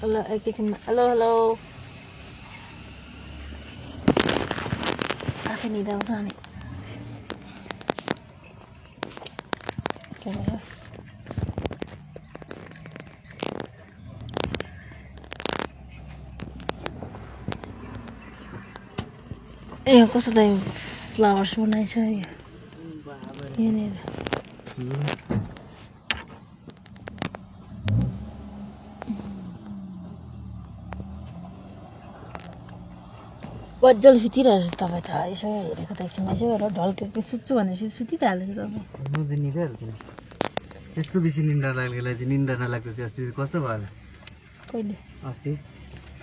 Hello, एकैछिनमा hello hello आफै निदा आउँछ अनि के भयो ए कस्तो दामी फ्लावर्स बनाएछ यो यहाँनिर बज्जल सुतिरहेछ तपाईँ त यसो हेरेको त एकछिन यसो हेर ढल्केको सुत्छु भनेपछि सुति त हालेछ तपाईँ म त निदाइहाल्छु नि यस्तो बेसी निन्द्रा लागेकोलाई चाहिँ निन्द्रा नलाग्दा चाहिँ अस्ति कस्तो भयो कहिले अस्ति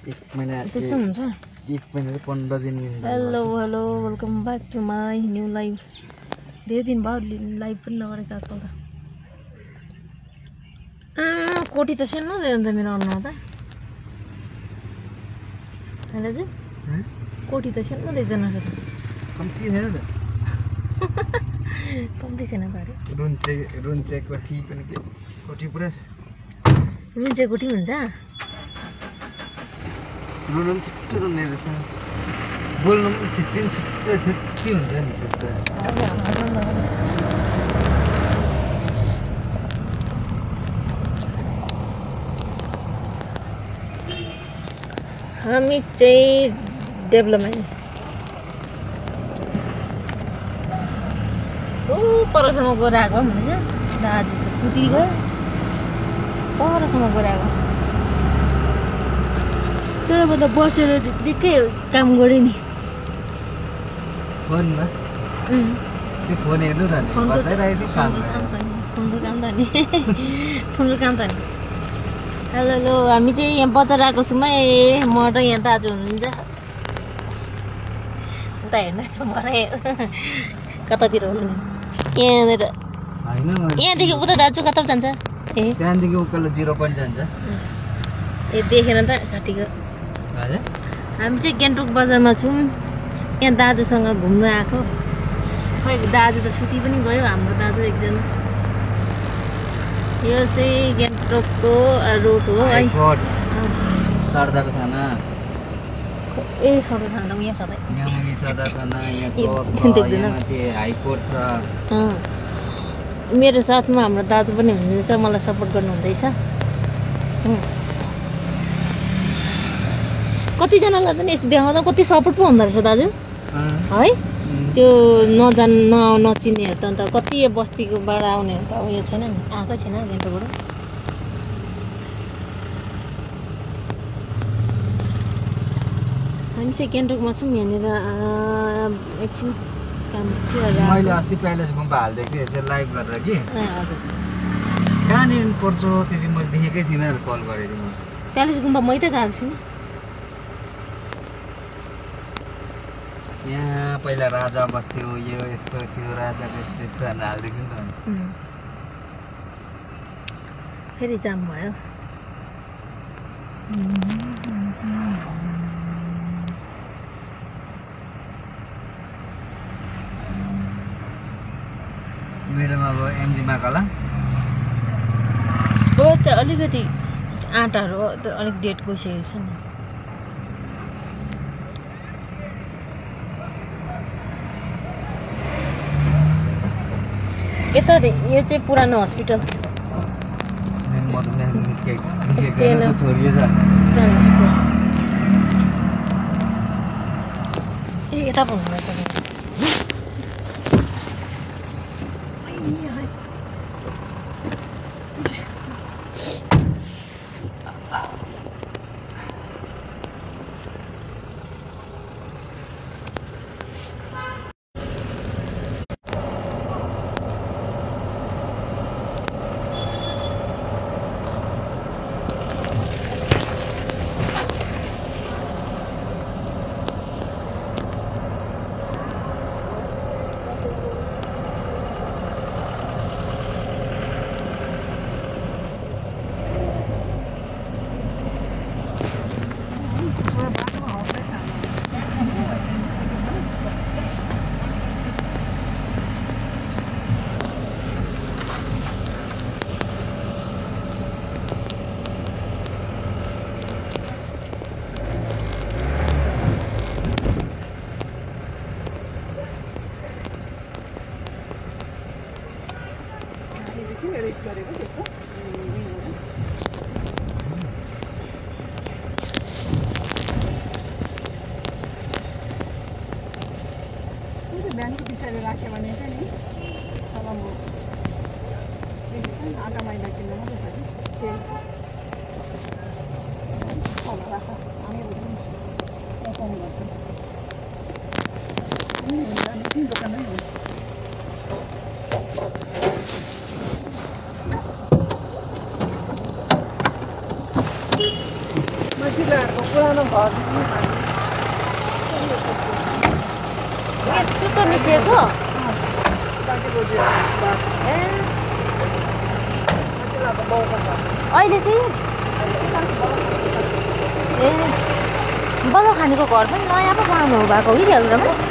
1 महिना त्यस्तो हुन्छ 1 महिना 15 दिन निन्द्रा hello hello welcome back to my new live धेरै दिन बाद लाइभ पनि नगरेको आजकल त कोटी त सेन नदियो नि त मेरो अनुहार त होइन दाजु कोटी त सेन नदिँदैन रहेछ त कम्ती छैन त कम्ती छैन त अरे रुन्चे कोठी पनि के कोठी पुरा छ रुन्चे कोठी हुन्छ रुनु पनि छिट्टो रुन्ने रहेछ बोल्नु पनि छिट्टी हुन्छ नि त्यस्तो हामी चाहिँ डेभलपमेन्ट परसम्म गएर आएको भनेको दाजु त सुति गयो परसम्म गएर आएको तर म त बसेर निकै काम गरेँ नि फोनमा त्यो फोन हेर्नु त नि बताइरहेको फोनको काम त नि फोनको काम त नि हेलो हेलो हामी चाहिँ यहाँ बजार आएको छौँ है म र यहाँ दाजु हुनुहुन्छ त हेर्नु मलाई कतातिर हुनु यहाँनिर यहाँदेखि उता दाजु कता जान्छ ए त्यहाँदेखि उकालो 0 पोइन्ट जान्छ ए देखेन त घाँटीको हामी चाहिँ गान्तोक बजारमा छौँ यहाँ दाजुसँग घुम्न आएको खै दाजु त सुति पनि गयो हाम्रो दाजु एकजना यो चाहिँ गान्तोकको रोड हो है सरदार थाना ए सरदार थाना यहाँ सधैँ यहाँ मुनि सरदार थाना यहाँ चौक छ यहाँ माथि हाइकोर्ट छ मेरो साथमा हाम्रो दाजु पनि हुनुहुन्छ मलाई सपोर्ट गर्नुहुँदैछ कतिजनालाई त नि यस्तो देखाउँदा कति सपोर्ट पो हुँदो रहेछ दाजु है त्यो नचिन्नेहरू त अन्त कति बस्तीकोबाट आउनेहरू त उयो छैन नि आएकै छैन गान्तोकबाट हामी चाहिँ गान्तोकमा छौँ यहाँनिर एकछिन काम थियो मैले अस्ति प्यालेस गुम्बा हालिदिएको थिएँ यसरी लाइभ गरेर कि हजुर कहाँनिर पर्छ त्यो चाहिँ मैले देखेकै थिइनँ कल गरेको थिएँ प्यालेस गुम्बा मै त गएको छु यहाँ पहिला राजा बस्थ्यो यो यस्तो थियो राजाको यस्तो यस्तो भनेर हालिदिएको नि त फेरि जाम भयो मेरोमा अब एमजी माकला हो त अलिकति आँटाहरू अलिक डेट गइसकेको छ नि यता यो चाहिँ पुरानो हस्पिटल ए यता पो हुँदैछ सक्यो भने चाहिँ नि तल म आधा मैदा किन्नु मात्रै छ कि तेल छ तल राख हामी पकाउनु गर्छ दोकानै हो मान्छेको पुरानो घर चुट्टो मिसिएको ए अहिले चाहिँ ए बजाउ खानेको घर पनि नयाँ पो बनाउनु भएको कि हाम्रोमा